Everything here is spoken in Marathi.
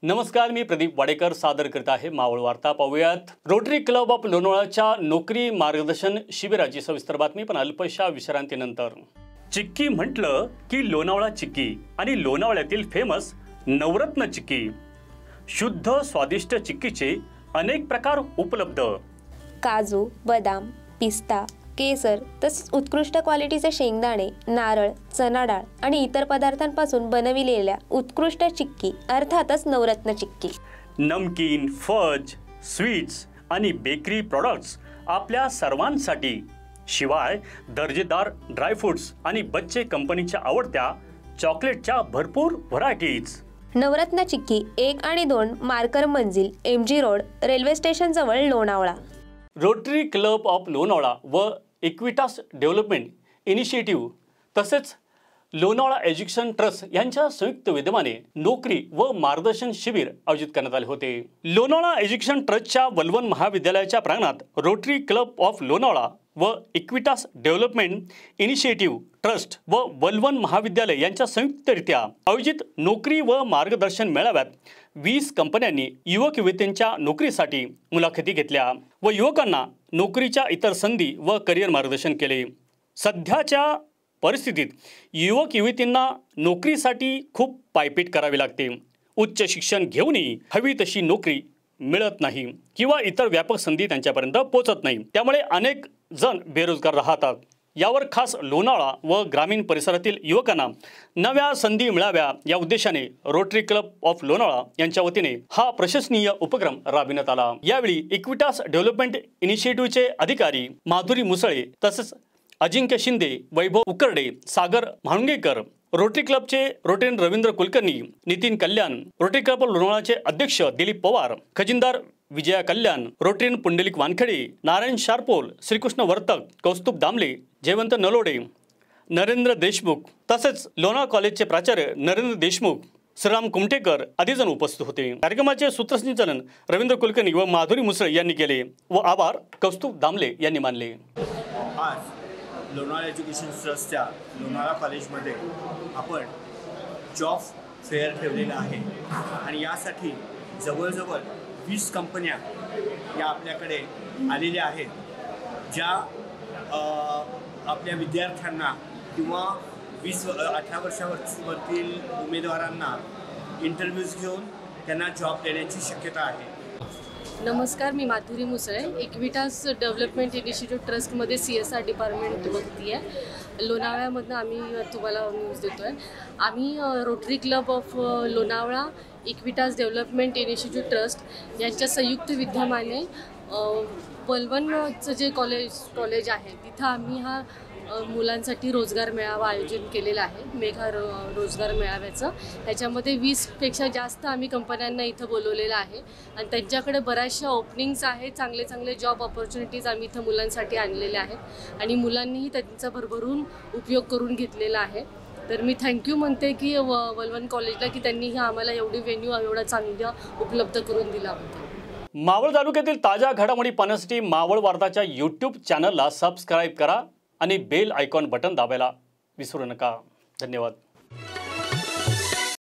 नमस्कार, मी प्रदीप वाडेकर सादर करत आहे मावळ वार्ता. पाहूयात रोटरी क्लब ऑफ लोणावळाच्या नोकरी मार्गदर्शन शिबिराची सविस्तर बातमी, पण अल्पशा विश्रांतीनंतर. चिक्की म्हटलं की लोणावळा चिक्की आणि लोणावळ्यातील फेमस नवरत्न चिक्की. शुद्ध स्वादिष्ट चिक्कीचे अनेक प्रकार उपलब्ध. काजू, बदाम, पिस्ता, केसर तसेच उत्कृष्ट क्वालिटीचे शेंगदाणे, नारळ, चना डाळ आणि इतर पदार्थांपासून बनविलेल्या उत्कृष्ट चिक्की अर्थातच नवरत्न चिक्की. नमकीन, फज, स्वीट्स आणि बेकरी प्रॉडक्ट्स आपल्या सर्वांसाठी. शिवाय दर्जेदार ड्रायफ्रुट्स आणि बच्चे कंपनीच्या आवडत्या चॉकलेटच्या भरपूर व्हरायटीज. नवरत्न चिक्की 1 आणि 2 मार्कर मंजिल, MG रोड, रेल्वे स्टेशन जवळ, Lonavala. Rotary club of Lonavala व इक्विटास डेव्हलपमेंट इनिशिएटिव्ह तसेच लोणावळा एज्युकेशन ट्रस्ट यांच्या संयुक्त विद्यमाने नोकरी व मार्गदर्शन शिबिर आयोजित करण्यात आले होते. लोणावळा एज्युकेशन ट्रस्टच्या वलवण महाविद्यालयाच्या प्रांगणात रोटरी क्लब ऑफ लोणावळा व इक्विटास डेव्हलपमेंट इनिशिएटिव्ह ट्रस्ट व वलवण महाविद्यालय यांच्या संयुक्तरित्या आयोजित नोकरी व मार्गदर्शन मेळाव्यात 20 कंपन्यांनी युवक युवतींच्या नोकरीसाठी मुलाखती घेतल्या व युवकांना नोकरीच्या इतर संधी व करिअर मार्गदर्शन केले. सध्याच्या परिस्थितीत युवक युवतींना नोकरीसाठी खूप पायपीट करावी लागते. उच्च शिक्षण घेऊनही हवी तशी नोकरी मिळत नाही किंवा इतर व्यापक संधी त्यांच्यापर्यंत पोहोचत नाही. त्यामुळे अनेक जण बेरोजगार राहतात. यावर खास लोणावळा व ग्रामीण परिसरातील युवकांना नव्या संधी मिळाव्या या उद्देशाने रोटरी क्लब ऑफ लोणावळा यांच्या वतीने हा प्रशंसनीय उपक्रम राबविण्यात आला. यावेळी इक्विटास डेव्हलपमेंट इनिशिएटिव्हचे अधिकारी माधुरी मुसळे तसेच अजिंक्य शिंदे, वैभव उकरडे, सागर म्हाळुंगेकर, रोटरी क्लबचे rotarian Ravindra Kulkarni, Nitin Kalyan, rotary club of लोणावळाचे अध्यक्ष दिलीप पवार, खजिनदार विजया कल्याण, रोटरीन पुंडलिक वानखेडे, नारायण शारपोल, श्रीकृष्ण वर्तक, कौस्तुभ दामले, जयवंत नलोडे, नरेंद्र देशमुख तसेच लोणावळा कॉलेजचे प्राचार्य नरेंद्र देशमुख, श्रीराम कुमटेकर आदी जण उपस्थित होते. कार्यक्रमाचे सूत्रसंचालन रवींद्र कुलकर्णी व माधुरी मुसळे यांनी केले व आभार कौस्तुभ दामले यांनी मानले. आज लोणावळा एज्युकेशन ट्रस्टच्या लोणावळा कॉलेजमध्ये आपण जॉब फेअर ठेवलेला आहे आणि यासाठी जवळजवळ 20 कंपन्या या आपल्याकडे आलेल्या आहेत, ज्या आपल्या विद्यार्थ्यांना किंवा 18 वर्षावरतील उमेदवारांना इंटरव्ह्यूज घेऊन त्यांना जॉब देण्याची शक्यता आहे. नमस्कार, मी Madhuri Musale, Equitas development initiative ट्रस्टमध्ये CSR डिपार्टमेंट बघती आहे. लोणावळ्यामधून आम्ही तुम्हाला न्यूज देतो आहे. आम्ही rotary club of Lonavala, Equitas development initiative trust यांच्या संयुक्त विद्यमाने वलवणचं जे कॉलेज आहे तिथं आम्ही हा मुलांसाठी रोजगार मेळावा आयोजन केलेला आहे. मेघा रोजगार मेळाव्याचं ह्याच्यामध्ये 20पेक्षा जास्त आम्ही कंपन्यांना इथं बोलवलेलं आहे आणि त्यांच्याकडे बऱ्याचशा ओपनिंग्स आहेत. चांगले चांगले जॉब ऑपॉर्च्युनिटीज आम्ही इथं मुलांसाठी आणलेल्या आहेत आणि मुलांनीही त्यांचा भरभरून उपयोग करून घेतलेला आहे. तर मी थँक्यू म्हणते की वलवण कॉलेजला की त्यांनी आम्हाला एवढी व्हेन्यू एवढा चांगला उपलब्ध करून दिला होता. मावळ तालुक्यातील ताज्या घडामोडी पाहण्यासाठी मावळ वार्ताच्या YouTube चॅनलला सबस्क्राईब करा आणि बेल आयकॉन बटन दाबायला विसरू नका. धन्यवाद.